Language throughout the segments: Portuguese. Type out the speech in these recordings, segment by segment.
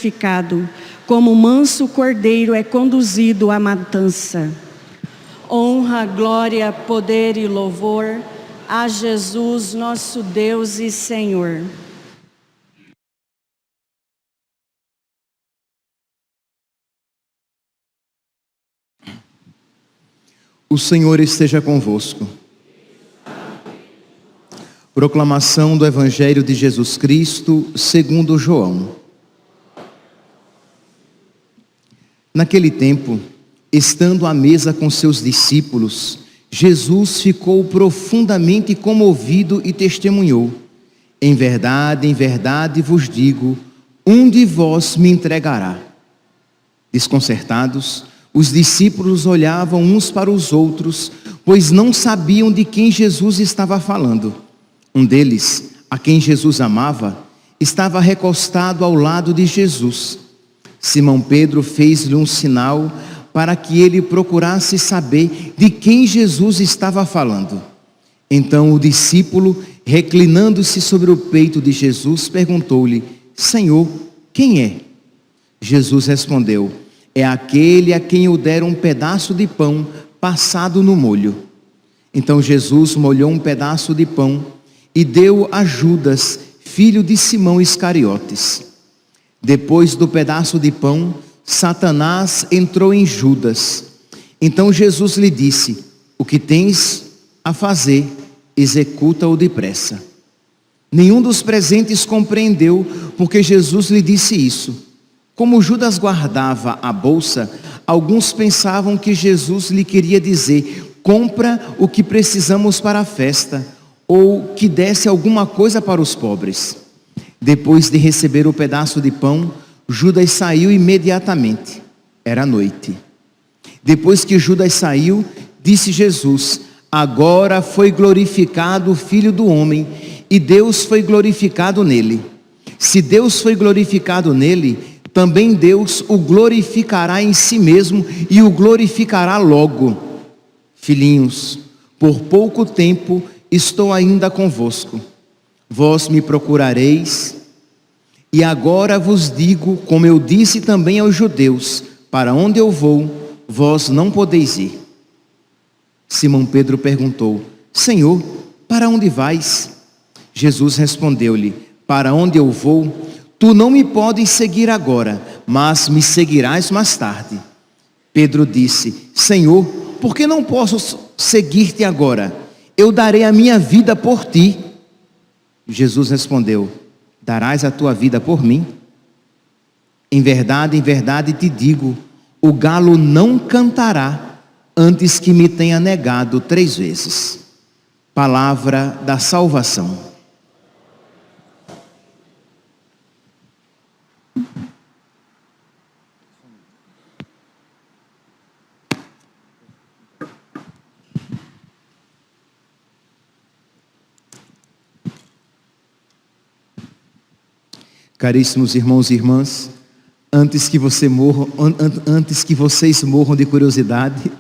sacrificado, como manso cordeiro é conduzido à matança. Honra, glória, poder e louvor a Jesus, nosso Deus e Senhor. O Senhor esteja convosco. Proclamação do Evangelho de Jesus Cristo, segundo João. Naquele tempo, estando à mesa com seus discípulos, Jesus ficou profundamente comovido e testemunhou: em verdade vos digo, um de vós me entregará. Desconcertados, os discípulos olhavam uns para os outros, pois não sabiam de quem Jesus estava falando. Um deles, a quem Jesus amava, estava recostado ao lado de Jesus. Simão Pedro fez-lhe um sinal para que ele procurasse saber de quem Jesus estava falando. Então o discípulo, reclinando-se sobre o peito de Jesus, perguntou-lhe: Senhor, quem é? Jesus respondeu: é aquele a quem eu der um pedaço de pão passado no molho. Então Jesus molhou um pedaço de pão e deu a Judas, filho de Simão Iscariotes. Depois do pedaço de pão, Satanás entrou em Judas. Então Jesus lhe disse: o que tens a fazer, executa-o depressa. Nenhum dos presentes compreendeu porque Jesus lhe disse isso. Como Judas guardava a bolsa, alguns pensavam que Jesus lhe queria dizer: compra o que precisamos para a festa, ou que desse alguma coisa para os pobres. Depois de receber o pedaço de pão, Judas saiu imediatamente. Era noite. Depois que Judas saiu, disse Jesus: agora foi glorificado o Filho do Homem, e Deus foi glorificado nele. Se Deus foi glorificado nele, também Deus o glorificará em si mesmo e o glorificará logo. Filhinhos, por pouco tempo estou ainda convosco. Vós me procurareis, e agora vos digo, como eu disse também aos judeus: para onde eu vou, vós não podeis ir. Simão Pedro perguntou: Senhor, para onde vais? Jesus respondeu-lhe: para onde eu vou, tu não me podes seguir agora, mas me seguirás mais tarde. Pedro disse: Senhor, por que não posso seguir-te agora? Eu darei a minha vida por ti. Jesus respondeu: darás a tua vida por mim? Em verdade te digo, o galo não cantará antes que me tenha negado 3 vezes. Palavra da salvação. Caríssimos irmãos e irmãs, antes que vocês morram de curiosidade,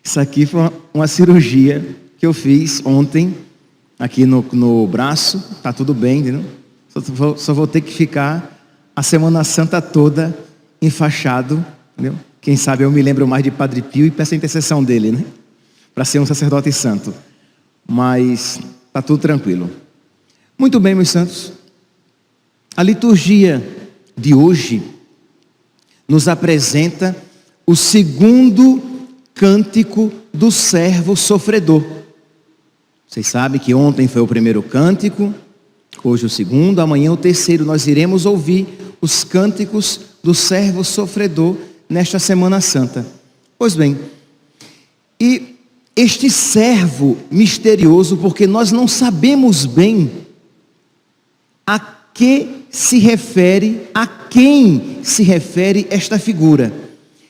isso aqui foi uma cirurgia que eu fiz ontem, aqui no braço. Tá tudo bem, entendeu? Só vou ter que ficar a Semana Santa toda enfaixado, entendeu? Quem sabe eu me lembro mais de Padre Pio e peço a intercessão dele, né? Para ser um sacerdote santo. Mas tá tudo tranquilo. Muito bem, meus santos. A liturgia de hoje nos apresenta o segundo cântico do servo sofredor. Vocês sabem que ontem foi o primeiro cântico, hoje o segundo, amanhã o terceiro. Nós iremos ouvir os cânticos do servo sofredor nesta Semana Santa. Pois bem, e este servo misterioso, porque nós não sabemos bem a quem se refere esta figura.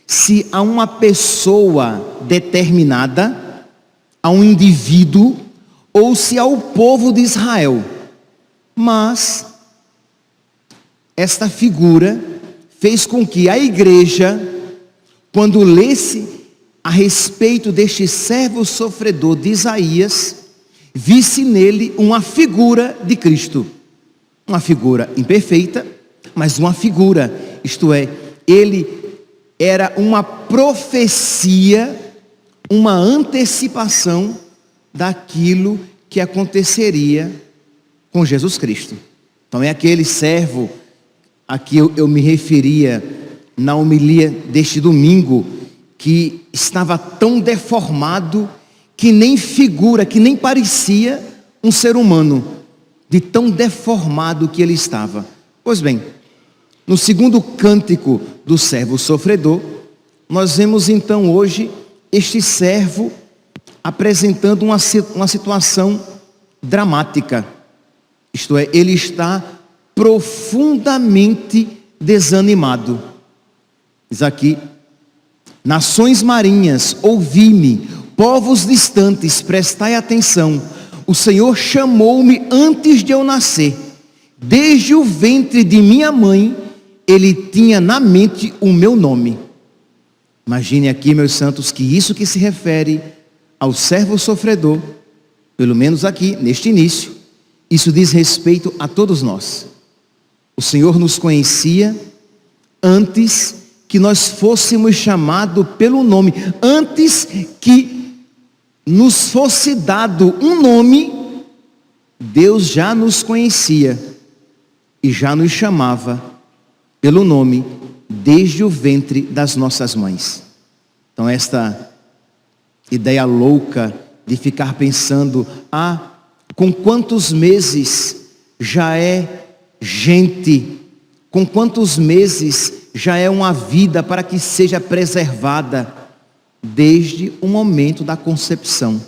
Se a uma pessoa determinada, a um indivíduo, ou se ao povo de Israel. Mas esta figura fez com que a igreja, quando lesse a respeito deste servo sofredor de Isaías, visse nele uma figura de Cristo. Uma figura imperfeita, mas uma figura, isto é, ele era uma profecia, uma antecipação daquilo que aconteceria com Jesus Cristo. Então é aquele servo a que eu me referia na homilia deste domingo, que estava tão deformado que nem figura, que nem parecia um ser humano, de tão deformado que ele estava. Pois bem, no segundo cântico do servo sofredor, nós vemos então hoje este servo apresentando uma situação dramática. Isto é, ele está profundamente desanimado. Diz aqui: nações marinhas, ouvi-me, povos distantes, prestai atenção. O Senhor chamou-me antes de eu nascer. Desde o ventre de minha mãe, Ele tinha na mente o meu nome. Imagine aqui, meus santos, que isso que se refere ao servo sofredor, pelo menos aqui, neste início, isso diz respeito a todos nós. O Senhor nos conhecia antes que nós fôssemos chamados pelo nome, antes que nos fosse dado um nome, Deus já nos conhecia e já nos chamava pelo nome desde o ventre das nossas mães. Então esta ideia louca de ficar pensando, com quantos meses já é gente, com quantos meses já é uma vida para que seja preservada desde o momento da concepção.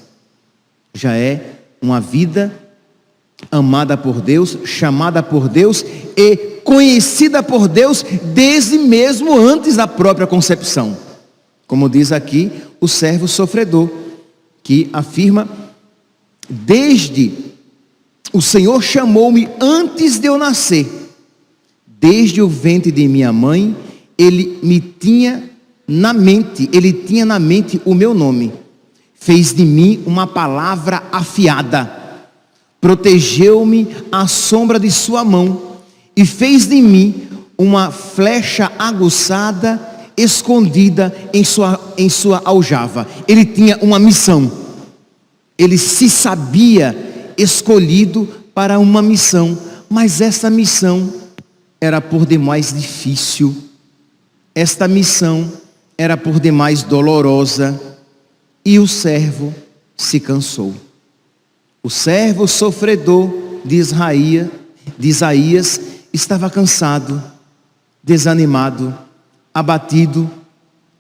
Já é uma vida amada por Deus, chamada por Deus e conhecida por Deus desde mesmo antes da própria concepção. Como diz aqui o servo sofredor, que afirma: desde o Senhor chamou-me antes de eu nascer, desde o ventre de minha mãe, Ele me tinha na mente, Ele tinha na mente o meu nome, fez de mim uma palavra afiada, protegeu-me à sombra de sua mão e fez de mim uma flecha aguçada, escondida em sua aljava. Ele tinha uma missão, ele se sabia escolhido para uma missão, mas essa missão era por demais difícil, esta missão era por demais dolorosa, e o servo se cansou. O servo sofredor de Isaías estava cansado, desanimado, abatido,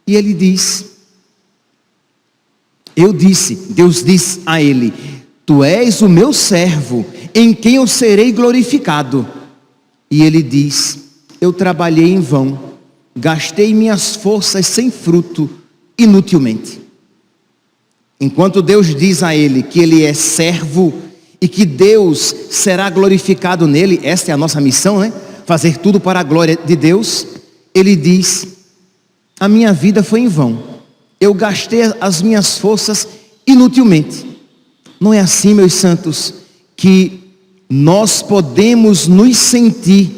e ele diz: Deus diz a ele: tu és o meu servo, em quem eu serei glorificado. E ele diz: eu trabalhei em vão, gastei minhas forças sem fruto, inutilmente. Enquanto Deus diz a ele que ele é servo e que Deus será glorificado nele, esta é a nossa missão, né? Fazer tudo para a glória de Deus. Ele diz: a minha vida foi em vão, eu gastei as minhas forças inutilmente. Não é assim, meus santos, que nós podemos nos sentir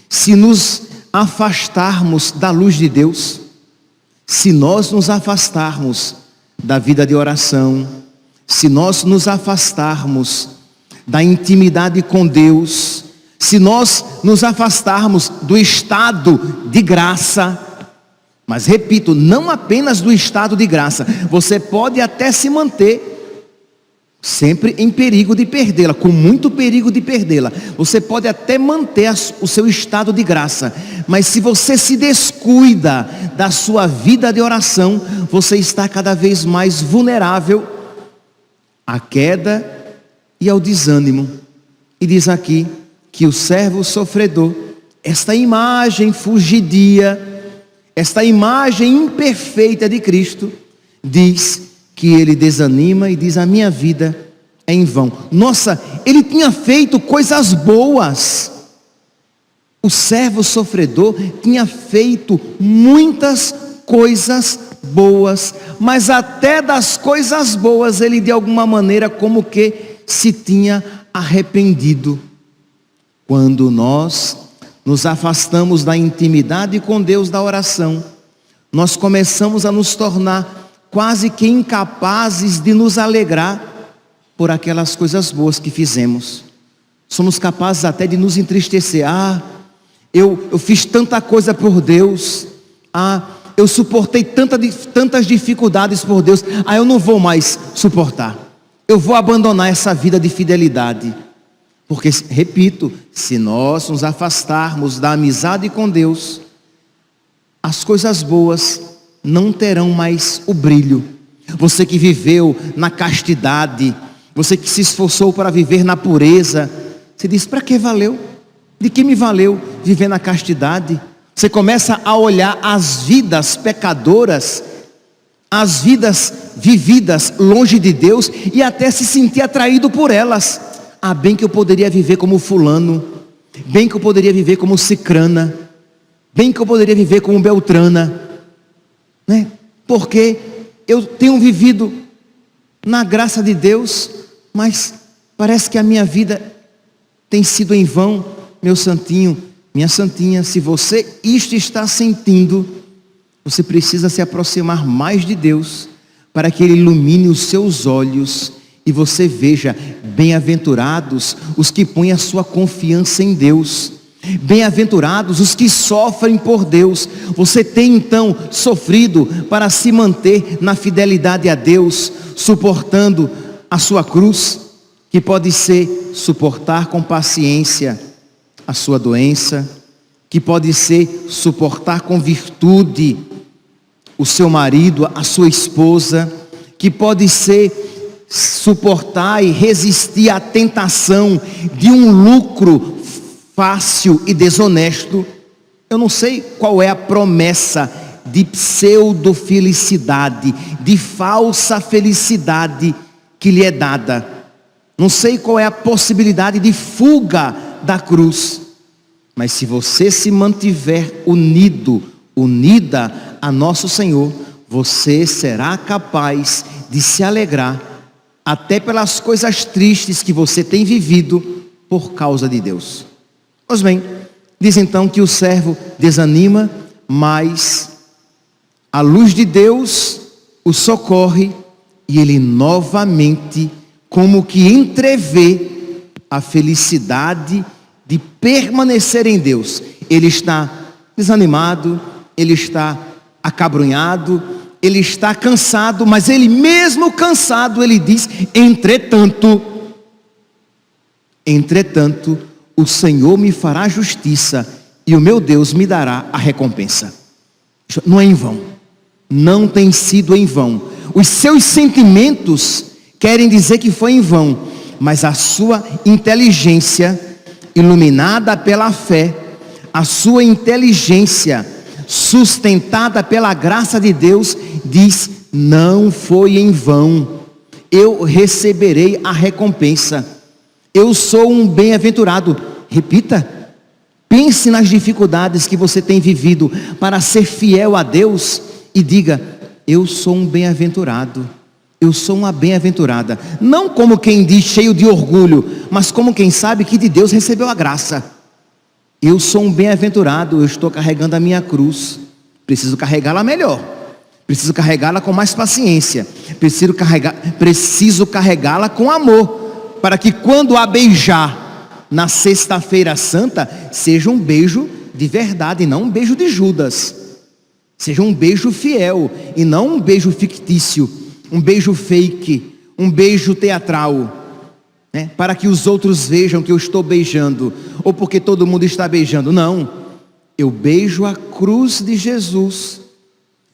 se nos afastarmos da luz de Deus? Se nós nos afastarmos da vida de oração, se nós nos afastarmos da intimidade com Deus, se nós nos afastarmos do estado de graça, mas repito, não apenas do estado de graça, você pode até se manter sempre em perigo de perdê-la, com muito perigo de perdê-la. Você pode até manter o seu estado de graça, mas se você se descuida da sua vida de oração, você está cada vez mais vulnerável à queda e ao desânimo. E diz aqui que o servo sofredor, esta imagem fugidia, esta imagem imperfeita de Cristo, diz que ele desanima e diz: a minha vida é em vão. Nossa, ele tinha feito coisas boas. O servo sofredor tinha feito muitas coisas boas, mas até das coisas boas ele de alguma maneira como que se tinha arrependido. Quando nós nos afastamos da intimidade com Deus, da oração, nós começamos a nos tornar quase que incapazes de nos alegrar por aquelas coisas boas que fizemos. Somos capazes até de nos entristecer. Eu fiz tanta coisa por Deus. Eu suportei tantas dificuldades por Deus. Eu não vou mais suportar. Eu vou abandonar essa vida de fidelidade. Porque, repito, se nós nos afastarmos da amizade com Deus, as coisas boas não terão mais o brilho. Você que viveu na castidade, você que se esforçou para viver na pureza, você diz, para que valeu? De que me valeu viver na castidade? Você começa a olhar as vidas pecadoras, as vidas vividas longe de Deus, e até se sentir atraído por elas. Bem que eu poderia viver como fulano, bem que eu poderia viver como cicrana, bem que eu poderia viver como beltrana, né? Porque eu tenho vivido na graça de Deus, mas parece que a minha vida tem sido em vão. Meu santinho, minha santinha, se você isto está sentindo, você precisa se aproximar mais de Deus, para que Ele ilumine os seus olhos, e você veja, bem-aventurados os que põem a sua confiança em Deus, bem-aventurados os que sofrem por Deus. Você tem então sofrido para se manter na fidelidade a Deus, suportando a sua cruz, que pode ser suportar com paciência a sua doença, que pode ser suportar com virtude o seu marido, a sua esposa, que pode ser suportar e resistir à tentação de um lucro fácil e desonesto. Eu não sei qual é a promessa de pseudo-felicidade, de falsa felicidade que lhe é dada. Não sei qual é a possibilidade de fuga da cruz. Mas se você se mantiver unida a nosso Senhor, você será capaz de se alegrar até pelas coisas tristes que você tem vivido por causa de Deus. Pois bem, diz então que o servo desanima, mas a luz de Deus o socorre, e ele novamente, como que entrevê a felicidade de permanecer em Deus. Ele está desanimado, ele está acabrunhado, ele está cansado, mas ele mesmo cansado, ele diz, entretanto, o Senhor me fará justiça, e o meu Deus me dará a recompensa. Não é em vão, não tem sido em vão. Os seus sentimentos querem dizer que foi em vão, mas a sua inteligência, iluminada pela fé, a sua inteligência, sustentada pela graça de Deus, diz, não foi em vão, eu receberei a recompensa, eu sou um bem-aventurado. Repita, pense nas dificuldades que você tem vivido para ser fiel a Deus, e diga, eu sou um bem-aventurado, eu sou uma bem-aventurada. Não como quem diz cheio de orgulho, mas como quem sabe que de Deus recebeu a graça. Eu sou um bem-aventurado, eu estou carregando a minha cruz, preciso carregá-la melhor, preciso carregá-la com mais paciência, preciso carregá-la com amor, para que quando a beijar na sexta-feira santa, seja um beijo de verdade, não um beijo de Judas, seja um beijo fiel, e não um beijo fictício, um beijo fake, um beijo teatral, né? Para que os outros vejam que eu estou beijando, ou porque todo mundo está beijando. Não, eu beijo a cruz de Jesus,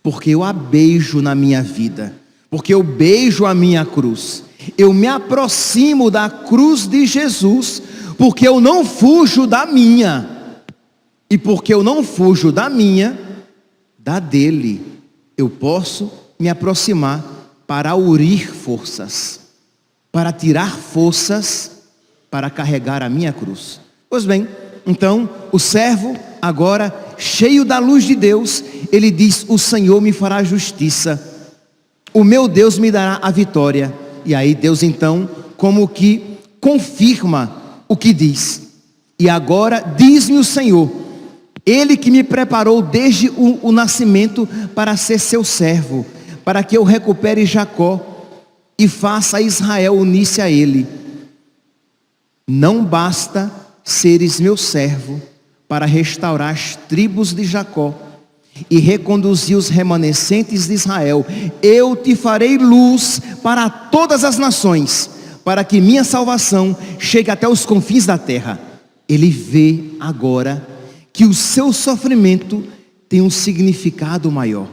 porque eu a beijo na minha vida, porque eu beijo a minha cruz, eu me aproximo da cruz de Jesus, porque eu não fujo da minha, e porque eu não fujo da minha, da dele, eu posso me aproximar para aurir forças, para tirar forças, para carregar a minha cruz. Pois bem, então o servo agora, cheio da luz de Deus, ele diz, o Senhor me fará justiça, o meu Deus me dará a vitória. E aí Deus então, como que confirma o que diz. E agora diz-me o Senhor, Ele que me preparou desde o nascimento para ser seu servo, para que eu recupere Jacó e faça a Israel unir-se a Ele. Não basta seres meu servo para restaurar as tribos de Jacó e reconduzir os remanescentes de Israel. Eu te farei luz para todas as nações, para que minha salvação chegue até os confins da terra. Ele vê agora que o seu sofrimento tem um significado maior.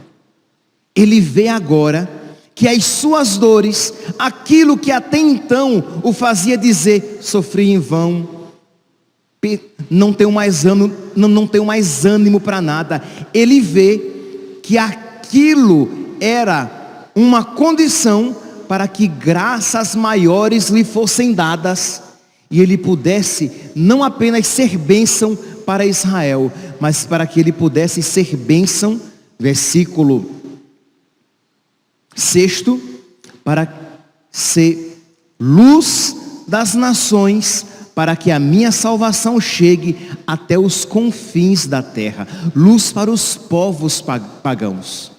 Ele vê agora que as suas dores, aquilo que até então o fazia dizer, sofri em vão, não tenho mais ânimo para nada. Ele vê que aquilo era uma condição para que graças maiores lhe fossem dadas e ele pudesse não apenas ser bênção para Israel, mas para que ele pudesse ser bênção, versículo 6, para ser luz das nações, para que a minha salvação chegue até os confins da terra, luz para os povos pagãos.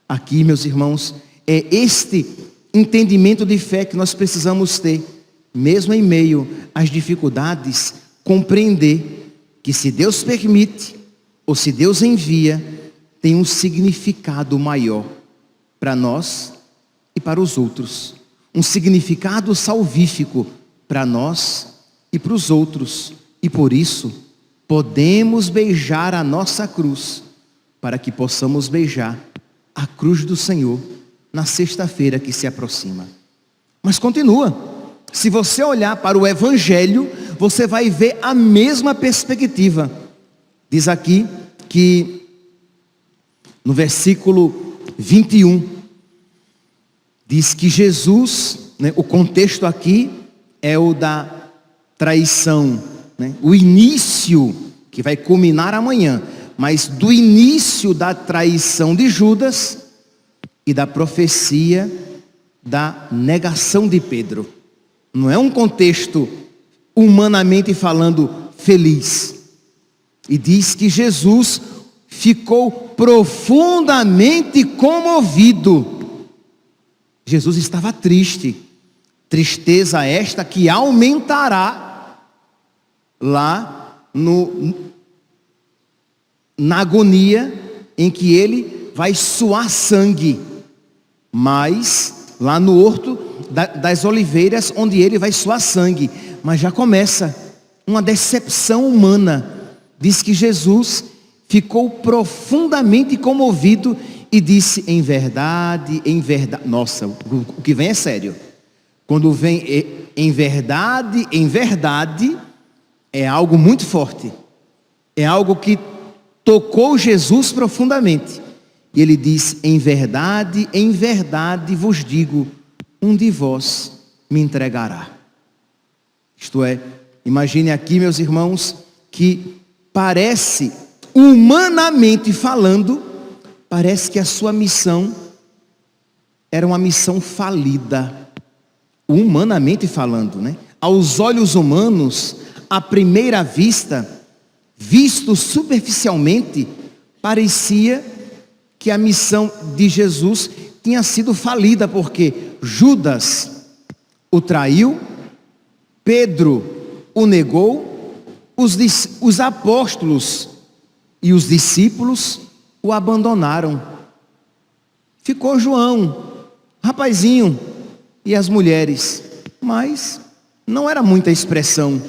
Aqui, meus irmãos, é este entendimento de fé que nós precisamos ter, mesmo em meio às dificuldades, compreender que se Deus permite, ou se Deus envia, tem um significado maior para nós e para os outros, um significado salvífico para nós e para os outros, e por isso podemos beijar a nossa cruz, para que possamos beijar a cruz do Senhor na sexta-feira que se aproxima. Mas continua, se você olhar para o Evangelho, você vai ver a mesma perspectiva. Diz aqui que no versículo 21, diz que Jesus, o contexto aqui é o da traição, o início, que vai culminar amanhã, mas do início da traição de Judas e da profecia da negação de Pedro. Não é um contexto humanamente falando feliz. E diz que Jesus ficou profundamente comovido. Jesus estava triste, tristeza esta que aumentará lá na agonia em que ele vai suar sangue, mas lá no horto das oliveiras, onde ele vai suar sangue. Mas já começa uma decepção humana. Diz que Jesus ficou profundamente comovido e disse, em verdade, nossa, o que vem é sério. Quando vem em verdade, é algo muito forte. É algo que tocou Jesus profundamente. E ele diz, em verdade vos digo, um de vós me entregará. Isto é, imagine aqui, meus irmãos, que parece, humanamente falando, parece que a sua missão era uma missão falida. Humanamente falando, Aos olhos humanos, à primeira vista, visto superficialmente, parecia que a missão de Jesus tinha sido falida, porque Judas o traiu, Pedro o negou, os apóstolos e os discípulos o abandonaram. Ficou João, rapazinho, e as mulheres, mas não era muita expressão.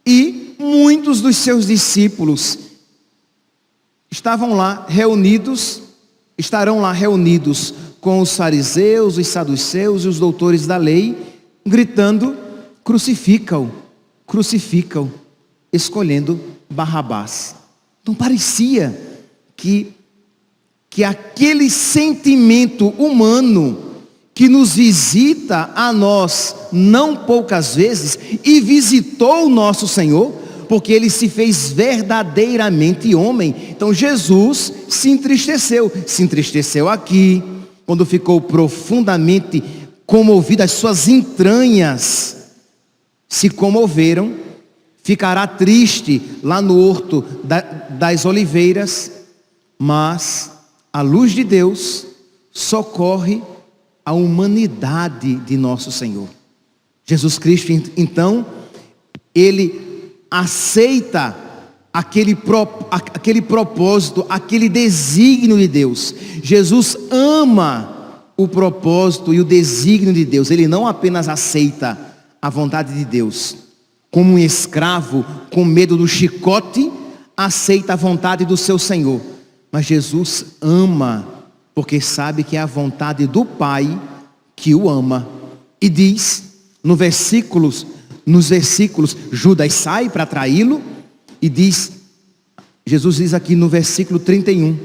E muitos dos seus discípulos estarão lá reunidos com os fariseus, os saduceus e os doutores da lei, gritando, crucificam, escolhendo Barrabás. Então parecia que aquele sentimento humano que nos visita a nós não poucas vezes, e visitou o nosso Senhor, porque ele se fez verdadeiramente homem. Então Jesus se entristeceu aqui, quando ficou profundamente comovido, as suas entranhas se comoveram, ficará triste lá no Horto das Oliveiras, mas a luz de Deus socorre a humanidade de nosso Senhor. Jesus Cristo, então, ele aceita aquele propósito, aquele desígnio de Deus. Jesus ama o propósito e o desígnio de Deus. Ele não apenas aceita a vontade de Deus, como um escravo com medo do chicote, aceita a vontade do seu Senhor. Mas Jesus ama, porque sabe que é a vontade do Pai que o ama. E diz, nos versículos, Judas sai para traí-lo, e diz, Jesus diz aqui no versículo 31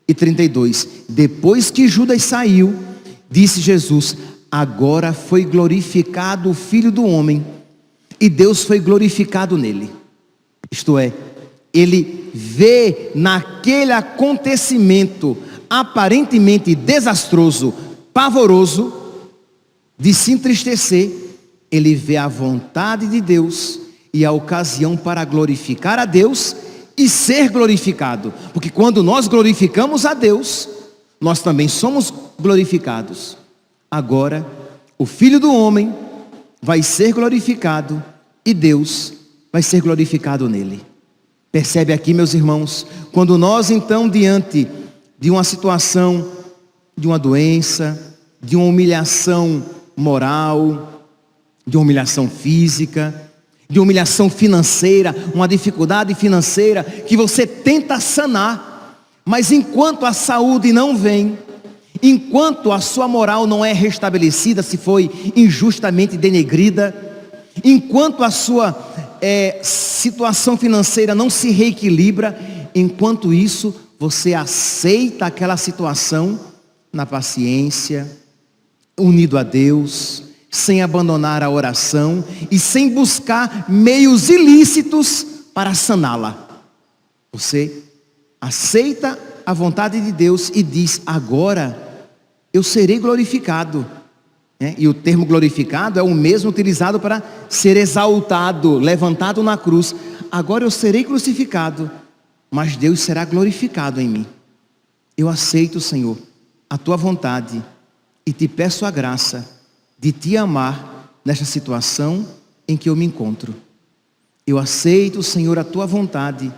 e 32, depois que Judas saiu, disse Jesus, agora foi glorificado o Filho do Homem, e Deus foi glorificado nele. Isto é, ele vê naquele acontecimento aparentemente desastroso, pavoroso, de se entristecer, ele vê a vontade de Deus e a ocasião para glorificar a Deus e ser glorificado. Porque quando nós glorificamos a Deus, nós também somos glorificados. Agora, o Filho do Homem vai ser glorificado e Deus vai ser glorificado nele. Percebe aqui, meus irmãos, quando nós então diante de uma situação, de uma doença, de uma humilhação moral, de uma humilhação física, de humilhação financeira, uma dificuldade financeira que você tenta sanar, mas enquanto a saúde não vem, enquanto a sua moral não é restabelecida, se foi injustamente denegrida, enquanto a sua situação financeira não se reequilibra, enquanto isso você aceita aquela situação na paciência, unido a Deus, sem abandonar a oração e sem buscar meios ilícitos para saná-la. Você aceita a vontade de Deus e diz, agora eu serei glorificado. E o termo glorificado é o mesmo utilizado para ser exaltado, levantado na cruz. Agora eu serei crucificado, mas Deus será glorificado em mim. Eu aceito, Senhor, a tua vontade e te peço a graça de te amar nesta situação em que eu me encontro. Eu aceito, Senhor, a tua vontade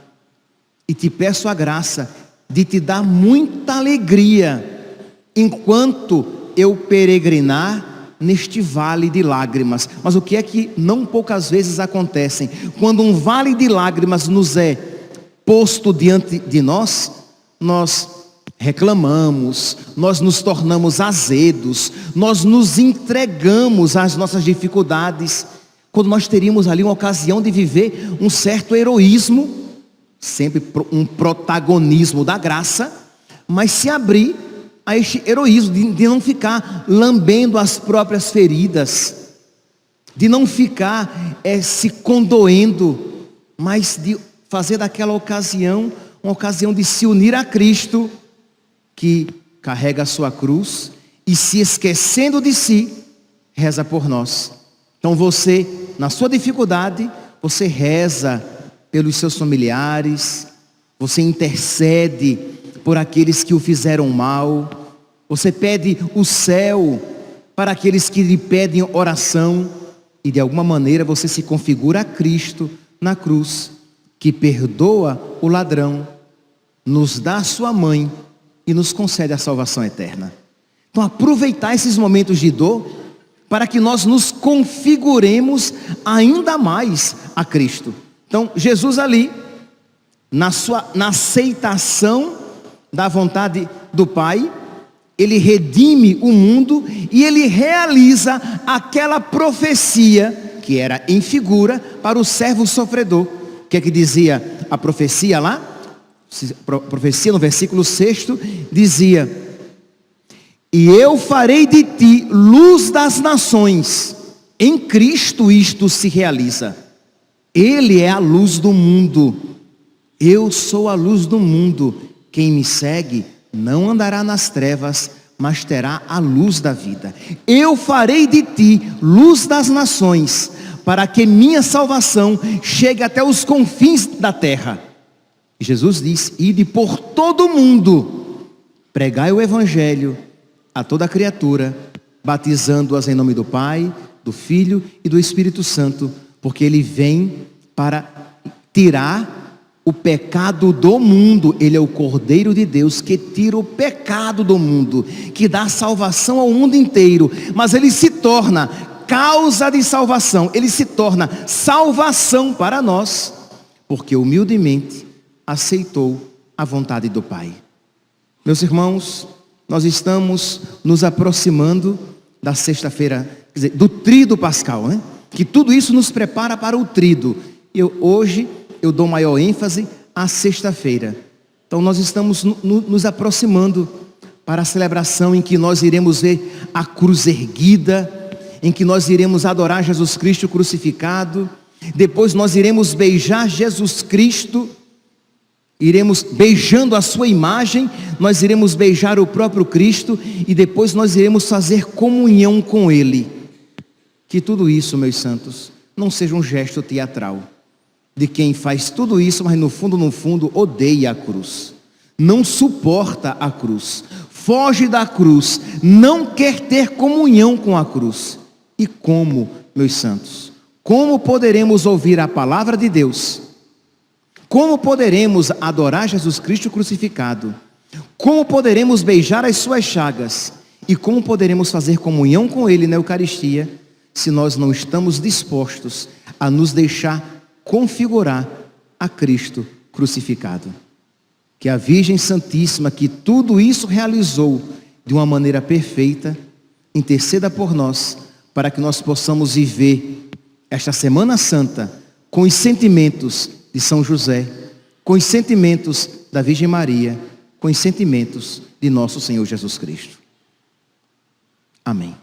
e te peço a graça de te dar muita alegria enquanto eu peregrinar neste vale de lágrimas. Mas o que é que não poucas vezes acontece? Quando um vale de lágrimas nos é posto diante de nós, nós reclamamos, nós nos tornamos azedos, nós nos entregamos às nossas dificuldades, quando nós teríamos ali uma ocasião de viver um certo heroísmo, sempre um protagonismo da graça, mas se abrir a este heroísmo, de não ficar lambendo as próprias feridas, de não ficar se condoendo, mas de fazer daquela ocasião uma ocasião de se unir a Cristo, que carrega a sua cruz e, se esquecendo de si, reza por nós. Então você, na sua dificuldade, você reza pelos seus familiares, você intercede por aqueles que o fizeram mal, você pede o céu para aqueles que lhe pedem oração, e de alguma maneira você se configura a Cristo na cruz, que perdoa o ladrão, nos dá a sua mãe e nos concede a salvação eterna. Então aproveitar esses momentos de dor para que nós nos configuremos ainda mais a Cristo. Então Jesus ali, na aceitação da vontade do Pai, ele redime o mundo e ele realiza aquela profecia que era em figura para o servo sofredor. O que é que dizia a profecia lá? A profecia no versículo 6 dizia: e eu farei de ti luz das nações. Em Cristo isto se realiza. Ele é a luz do mundo. Eu sou a luz do mundo. Quem me segue não andará nas trevas, mas terá a luz da vida. Eu farei de ti luz das nações, para que minha salvação chegue até os confins da terra. Jesus diz: ide por todo o mundo, pregai o evangelho a toda criatura, batizando-as em nome do Pai, do Filho e do Espírito Santo, porque Ele vem para tirar o pecado do mundo. Ele é o Cordeiro de Deus que tira o pecado do mundo, que dá salvação ao mundo inteiro. Mas Ele se torna causa de salvação, Ele se torna salvação para nós, porque humildemente aceitou a vontade do Pai. Meus irmãos, nós estamos nos aproximando da sexta-feira, quer dizer, do tríduo pascal, né? Que tudo isso nos prepara para o tríduo. Hoje eu dou maior ênfase à sexta-feira. Então nós estamos nos aproximando para a celebração em que nós iremos ver a cruz erguida, em que nós iremos adorar Jesus Cristo crucificado. Depois nós iremos beijar Jesus Cristo, iremos beijando a sua imagem, nós iremos beijar o próprio Cristo, e depois nós iremos fazer comunhão com Ele. Que tudo isso, meus santos, não seja um gesto teatral de quem faz tudo isso, mas no fundo, odeia a cruz, não suporta a cruz, foge da cruz, não quer ter comunhão com a cruz. E como, meus santos, como poderemos ouvir a palavra de Deus? Como poderemos adorar Jesus Cristo crucificado? Como poderemos beijar as suas chagas? E como poderemos fazer comunhão com Ele na Eucaristia, se nós não estamos dispostos a nos deixar configurar a Cristo crucificado? Que a Virgem Santíssima, que tudo isso realizou de uma maneira perfeita, interceda por nós, para que nós possamos viver esta Semana Santa com os sentimentos de São José, com os sentimentos da Virgem Maria, com os sentimentos de nosso Senhor Jesus Cristo. Amém.